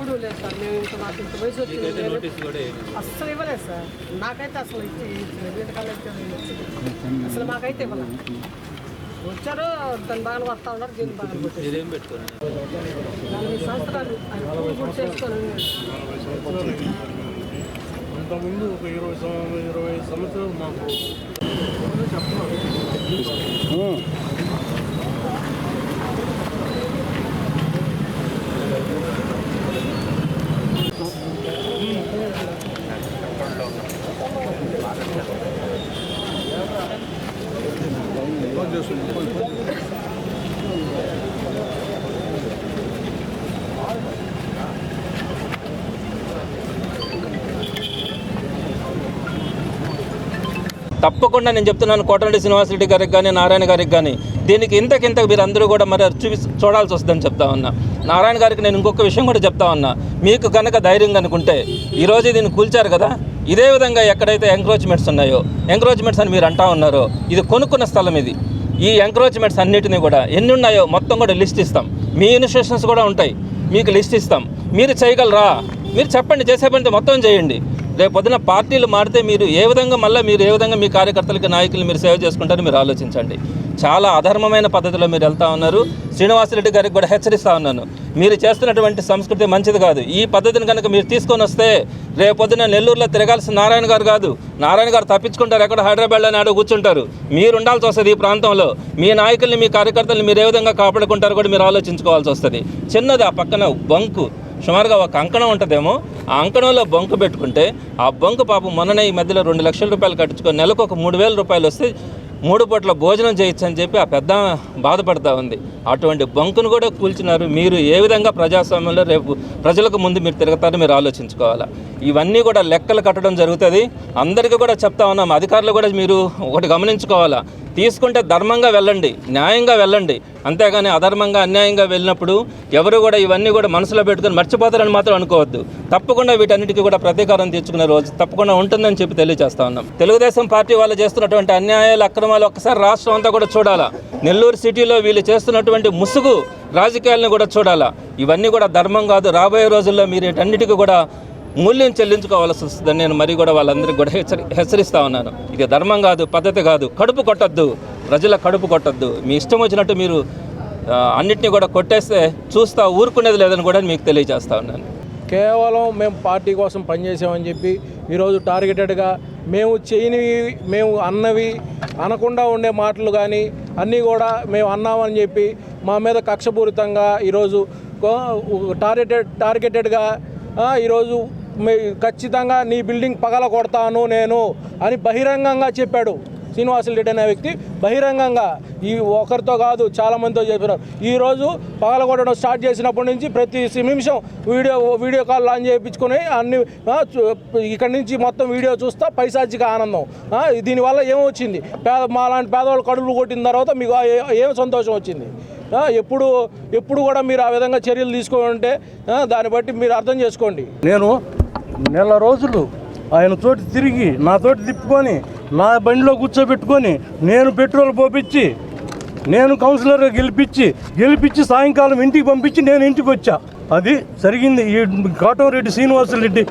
ఎప్పుడు లేదు సార్. మేము ఇంకా మాకు ఇంత వయసు వచ్చింది అస్సలు ఇవ్వలేదు సార్. నాకైతే అసలు అసలు మాకైతే ఇవ్వలేదు. వచ్చారు దాని బాగా వస్తా ఉన్నారు. దీన్ని బాగా 40 సంవత్సరాలు చేసుకొని అంతకుముందు ఒక 20 సంవత్సరాలు మాకు తప్పకుండా నేను చెప్తున్నాను, కోటరెడ్డి శ్రీనివాసరెడ్డి గారికి కానీ నారాయణ గారికి కానీ దీనికి ఇంతకింత మీరు అందరూ కూడా మరి చూడాల్సి వస్తుందని చెప్తా ఉన్నా. నారాయణ గారికి నేను ఇంకొక విషయం కూడా చెప్తా ఉన్నా, మీకు కనుక ధైర్యం అనుకుంటే ఈరోజు దీన్ని కూల్చారు కదా, ఇదే విధంగా ఎక్కడైతే ఎంక్రోచ్మెంట్స్ ఉన్నాయో, ఎంక్రోచ్మెంట్స్ అని మీరు అంటా ఉన్నారో, ఇది కొనుక్కున్న స్థలం ఇది. ఈ ఎంక్రోచ్మెంట్స్ అన్నిటినీ కూడా ఎన్ని ఉన్నాయో మొత్తం కూడా లిస్ట్ ఇస్తాం. మీ ఇన్స్ట్రక్షన్స్ కూడా ఉంటాయి, మీకు లిస్ట్ ఇస్తాం. మీరు చేయగలరా? మీరు చెప్పండి, చేసే పని మొత్తం చేయండి. రేపు పొద్దున పార్టీలు మారితే మీరు ఏ విధంగా మీరు ఏ విధంగా మీ కార్యకర్తలకి నాయకులు మీరు సేవ చేసుకుంటారో మీరు ఆలోచించండి. చాలా అధర్మమైన పద్ధతిలో మీరు వెళ్తా ఉన్నారు. శ్రీనివాసరెడ్డి గారికి కూడా హెచ్చరిస్తూ ఉన్నాను, మీరు చేస్తున్నటువంటి సంస్కృతి మంచిది కాదు. ఈ పద్ధతిని కనుక మీరు తీసుకొని వస్తే రేపు పొద్దున నెల్లూరులో తిరగాల్సిన నారాయణ గారు కాదు, నారాయణ గారు తప్పించుకుంటారు, ఎక్కడ హైదరాబాద్లోనే ఆడ కూర్చుంటారు. మీరు ఉండాల్సి వస్తుంది ఈ ప్రాంతంలో. మీ నాయకుల్ని మీ కార్యకర్తల్ని మీరు ఏ విధంగా కాపాడుకుంటారో కూడా మీరు ఆలోచించుకోవాల్సి వస్తుంది. చిన్నది ఆ పక్కన బంకు సుమారుగా ఒక అంకణం ఉంటుందేమో, ఆ అంకణంలో బంకు పెట్టుకుంటే ఆ బంకు పాపం మొన్ననే ఈ మధ్యలో 2 లక్షల రూపాయలు కట్టించుకొని నెలకు ఒక 3,000 రూపాయలు వస్తే 3 పూట్ల భోజనం చేయొచ్చు అని చెప్పి ఆ పెద్ద బాధపడతా ఉంది. అటువంటి బంకును కూడా కూల్చినారు. మీరు ఏ విధంగా ప్రజాస్వామ్యంలో రేపు ప్రజలకు ముందు మీరు తిరుగుతారో మీరు ఆలోచించుకోవాలా. ఇవన్నీ కూడా లెక్కలు కట్టడం జరుగుతుంది. అందరికీ కూడా చెప్తా ఉన్నాం, అధికారులు కూడా మీరు ఒకటి గమనించుకోవాలా, తీసుకుంటే ధర్మంగా వెళ్ళండి, న్యాయంగా వెళ్ళండి. అంతేగాని అధర్మంగా అన్యాయంగా వెళ్ళినప్పుడు ఎవరు కూడా ఇవన్నీ కూడా మనసులో పెట్టుకొని మర్చిపోతారని మాత్రం అనుకోవద్దు. తప్పకుండా వీటన్నిటికీ కూడా ప్రతీకారం తీర్చుకునే రోజు తప్పకుండా ఉంటుందని చెప్పి తెలియజేస్తా ఉన్నాం. తెలుగుదేశం పార్టీ వాళ్ళు చేస్తున్నటువంటి అన్యాయాలు, అక్రమాలు ఒక్కసారి రాష్ట్రం అంతా కూడా చూడాలా. నెల్లూరు సిటీలో వీళ్ళు చేస్తున్నటువంటి ముసుగు రాజకీయాలను కూడా చూడాలా. ఇవన్నీ కూడా ధర్మం కాదు. రాబోయే రోజుల్లో మీరు వీటన్నిటికీ కూడా మూల్యం చెల్లించుకోవాల్సి వస్తుందని నేను మరీ కూడా వాళ్ళందరికీ కూడా హెచ్చరిస్తూ ఉన్నాను. ఇది ధర్మం కాదు, పద్ధతి కాదు. కడుపు కొట్టద్దు, ప్రజల కడుపు కొట్టద్దు. మీ ఇష్టం వచ్చినట్టు మీరు అన్నిటినీ కూడా కొట్టేస్తే చూస్తా ఊరుకునేది లేదని కూడా మీకు తెలియజేస్తా ఉన్నాను. కేవలం మేము పార్టీ కోసం పనిచేసామని చెప్పి ఈరోజు టార్గెటెడ్గా మేము చేయనివి, మేము అన్నవి అనకుండా ఉండే మాటలు కానీ అన్నీ కూడా మేము అన్నామని చెప్పి మా మీద కక్షపూరితంగా ఈరోజు టార్గెటెడ్గా ఈరోజు ఖచ్చితంగా నీ బిల్డింగ్ పగల కొడతాను నేను అని బహిరంగంగా చెప్పాడు శ్రీనివాసరెడ్డి అనే వ్యక్తి. బహిరంగంగా ఈ ఒకరితో కాదు చాలామందితో చెప్పారు. ఈరోజు పగలగొట్టడం స్టార్ట్ చేసినప్పటి నుంచి ప్రతి నిమిషం వీడియో కాల్ లాంచ్ చేయించుకొని అన్ని ఇక్కడి నుంచి మొత్తం వీడియో చూస్తా పైశాచిక ఆనందం. దీనివల్ల ఏమొచ్చింది? మాలాంటి పేదవాళ్ళు కడుపులు కొట్టిన తర్వాత మీకు ఏం సంతోషం వచ్చింది? ఎప్పుడు కూడా మీరు ఆ విధంగా చర్యలు తీసుకుంటే దాన్ని బట్టి మీరు అర్థం చేసుకోండి. నేను నెల రోజులు ఆయన తోటి తిరిగి నాతోటి తిప్పుకొని నా బండిలో కూర్చోబెట్టుకొని నేను పెట్రోల్ పోపించి నేను కౌన్సిలర్గా గెలిపించి సాయంకాలం ఇంటికి పంపించి నేను ఇంటికి వచ్చా. అది జరిగింది ఈ కోటరెడ్డి శ్రీనివాసరెడ్డి